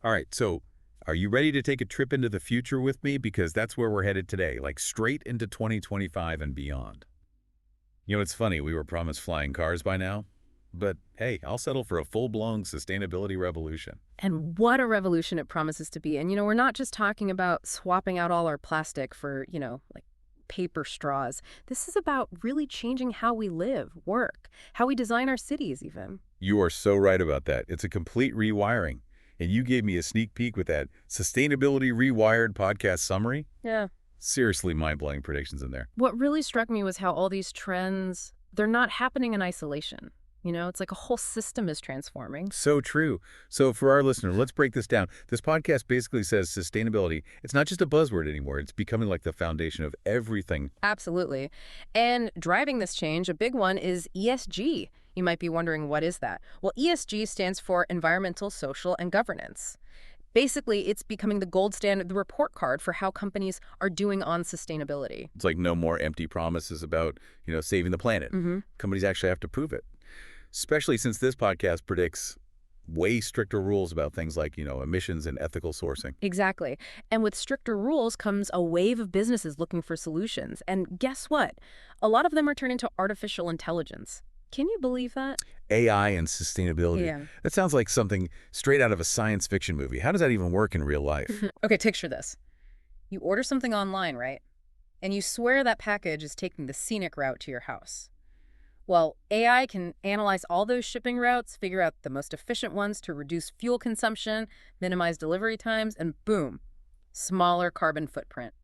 All right, so are you ready to take a trip into the future with me? Because that's where we're headed today, like straight into 2025 and beyond. It's funny, we were promised flying cars by now, but hey, I'll settle for a full-blown sustainability revolution. And what a revolution it promises to be. And, we're not just talking about swapping out all our plastic for, like paper straws. This is about really changing how we live, work, how we design our cities even. You are so right about that. It's a complete rewiring. And you gave me a sneak peek with that Sustainability Rewired podcast summary. Yeah. Seriously mind-blowing predictions in there. What really struck me was how all these trends, they're not happening in isolation. It's like a whole system is transforming. So true. So for our listeners, let's break this down. This podcast basically says sustainability, it's not just a buzzword anymore. It's becoming like the foundation of everything. Absolutely. And driving this change, a big one is ESG. You might be wondering, what is that? Well, ESG stands for environmental, social, and governance. Basically, it's becoming the gold standard, the report card for how companies are doing on sustainability. It's like no more empty promises about, saving the planet. Companies actually have to prove it. Especially since this podcast predicts way stricter rules about things like, emissions and ethical sourcing. Exactly. And with stricter rules comes a wave of businesses looking for solutions. And guess what? A lot of them are turning to artificial intelligence. Can you believe that? AI and sustainability. Yeah. That sounds like something straight out of a science fiction movie. How does that even work in real life? Okay, picture this. You order something online, right? And you swear that package is taking the scenic route to your house. Well, AI can analyze all those shipping routes, figure out the most efficient ones to reduce fuel consumption, minimize delivery times, and boom, smaller carbon footprint.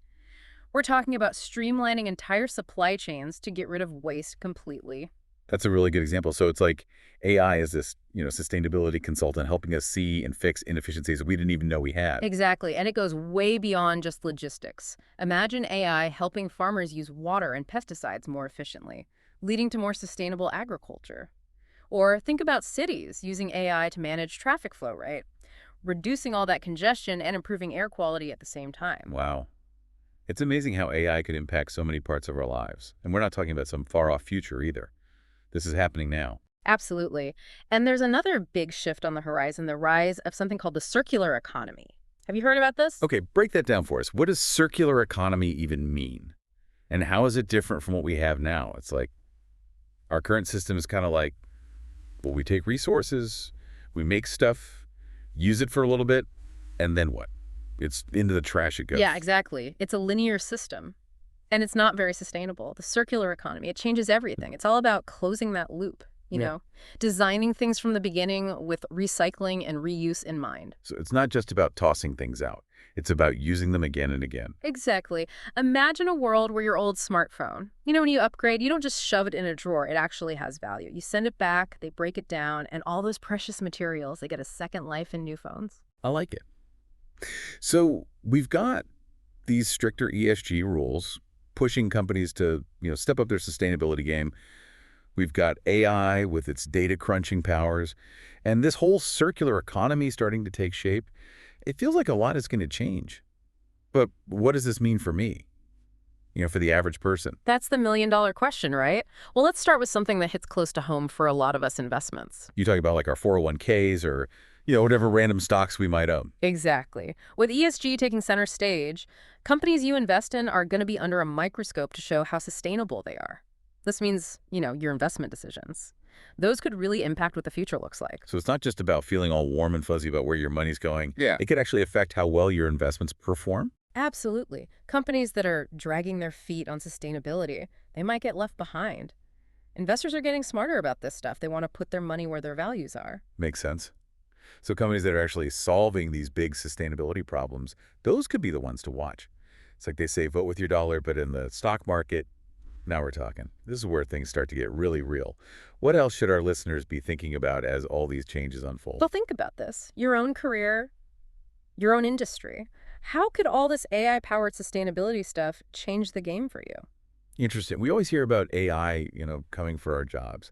We're talking about streamlining entire supply chains to get rid of waste completely. That's a really good example. So it's like AI is this, sustainability consultant helping us see and fix inefficiencies we didn't even know we had. Exactly, and it goes way beyond just logistics. Imagine AI helping farmers use water and pesticides more efficiently, leading to more sustainable agriculture. Or think about cities using AI to manage traffic flow, right? Reducing all that congestion and improving air quality at the same time. Wow. It's amazing how AI could impact so many parts of our lives. And we're not talking about some far-off future either. This is happening now. Absolutely. And there's another big shift on the horizon, the rise of something called the circular economy. Have you heard about this? Okay, break that down for us. What does circular economy even mean? And how is it different from what we have now? It's like our current system is kind of like, well, we take resources, we make stuff, use it for a little bit, and then what? It's into the trash it goes. Yeah, exactly. It's a linear system. And it's not very sustainable. The circular economy, it changes everything. It's all about closing that loop, designing things from the beginning with recycling and reuse in mind. So it's not just about tossing things out. It's about using them again and again. Exactly. Imagine a world where your old smartphone, when you upgrade, you don't just shove it in a drawer. It actually has value. You send it back, they break it down, and all those precious materials, they get a second life in new phones. I like it. So we've got these stricter ESG rules pushing companies to, step up their sustainability game. We've got AI with its data crunching powers, and this whole circular economy starting to take shape. It feels like a lot is going to change. But what does this mean for me? For the average person? That's the million-dollar question, right? Well, let's start with something that hits close to home for a lot of us investments. You talk about like our 401ks or, whatever random stocks we might own. Exactly. With ESG taking center stage, companies you invest in are going to be under a microscope to show how sustainable they are. This means, your investment decisions. Those could really impact what the future looks like. So it's not just about feeling all warm and fuzzy about where your money's going. Yeah. It could actually affect how well your investments perform. Absolutely. Companies that are dragging their feet on sustainability, they might get left behind. Investors are getting smarter about this stuff. They want to put their money where their values are. Makes sense. So companies that are actually solving these big sustainability problems, those could be the ones to watch. It's like they say, vote with your dollar, but in the stock market, now we're talking. This is where things start to get really real. What else should our listeners be thinking about as all these changes unfold? Well, think about this. Your own career, your own industry. How could all this AI-powered sustainability stuff change the game for you? Interesting. We always hear about AI, coming for our jobs.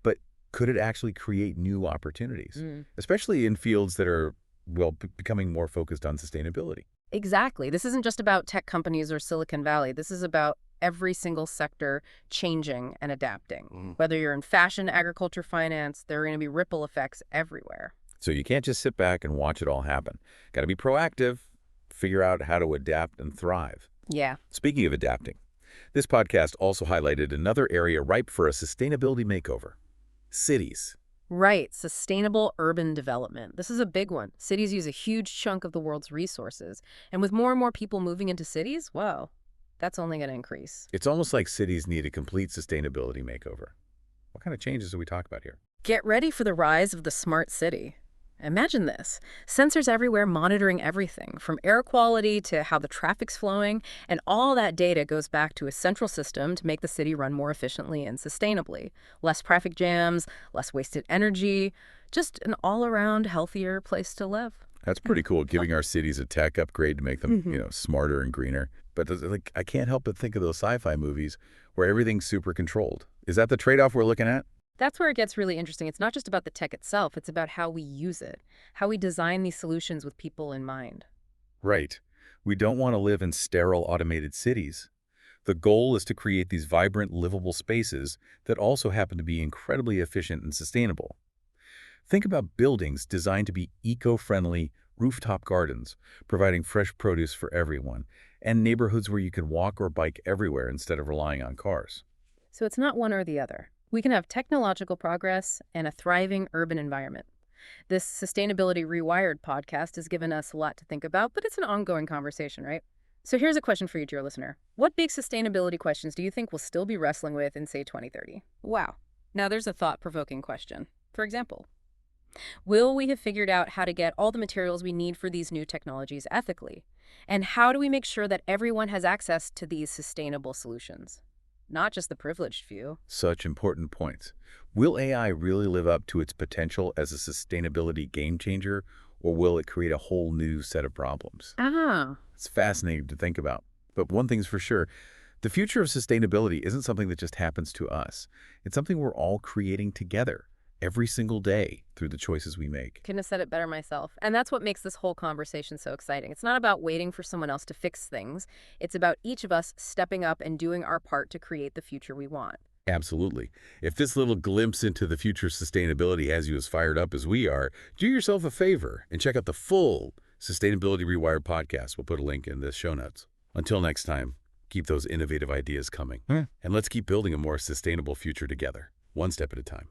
But could it actually create new opportunities, especially in fields that are, becoming more focused on sustainability? Exactly. This isn't just about tech companies or Silicon Valley. This is about every single sector changing and adapting. Whether you're in fashion, agriculture, finance, there are going to be ripple effects everywhere. So you can't just sit back and watch it all happen. Got to be proactive, figure out how to adapt and thrive. Yeah. Speaking of adapting, this podcast also highlighted another area ripe for a sustainability makeover: cities. Right, sustainable urban development. This is a big one. Cities use a huge chunk of the world's resources. And with more and more people moving into cities, whoa, that's only going to increase. It's almost like cities need a complete sustainability makeover. What kind of changes do we talk about here? Get ready for the rise of the smart city. Imagine this. Sensors everywhere monitoring everything, from air quality to how the traffic's flowing, and all that data goes back to a central system to make the city run more efficiently and sustainably. Less traffic jams, less wasted energy, just an all-around healthier place to live. That's pretty cool, giving our cities a tech upgrade to make them, Hmm. smarter and greener. But like, I can't help but think of those sci-fi movies where everything's super controlled. Is that the trade-off we're looking at? That's where it gets really interesting. It's not just about the tech itself, it's about how we use it, how we design these solutions with people in mind. Right. We don't want to live in sterile, automated cities. The goal is to create these vibrant, livable spaces that also happen to be incredibly efficient and sustainable. Think about buildings designed to be eco-friendly, rooftop gardens, providing fresh produce for everyone, and neighborhoods where you can walk or bike everywhere instead of relying on cars. So it's not one or the other. We can have technological progress and a thriving urban environment. This Sustainability Rewired podcast has given us a lot to think about, but it's an ongoing conversation, right? So here's a question for you, dear listener. What big sustainability questions do you think we'll still be wrestling with in, say, 2030? Wow. Now there's a thought-provoking question. For example, will we have figured out how to get all the materials we need for these new technologies ethically? And how do we make sure that everyone has access to these sustainable solutions? Not just the privileged few. Such important points. Will AI really live up to its potential as a sustainability game changer, or will it create a whole new set of problems? Ah. It's fascinating to think about. But one thing's for sure, the future of sustainability isn't something that just happens to us. It's something we're all creating together every single day through the choices we make. Couldn't have said it better myself. And that's what makes this whole conversation so exciting. It's not about waiting for someone else to fix things. It's about each of us stepping up and doing our part to create the future we want. Absolutely. If this little glimpse into the future of sustainability has you as fired up as we are, do yourself a favor and check out the full Sustainability Rewired podcast. We'll put a link in the show notes. Until next time, keep those innovative ideas coming. And let's keep building a more sustainable future together, one step at a time.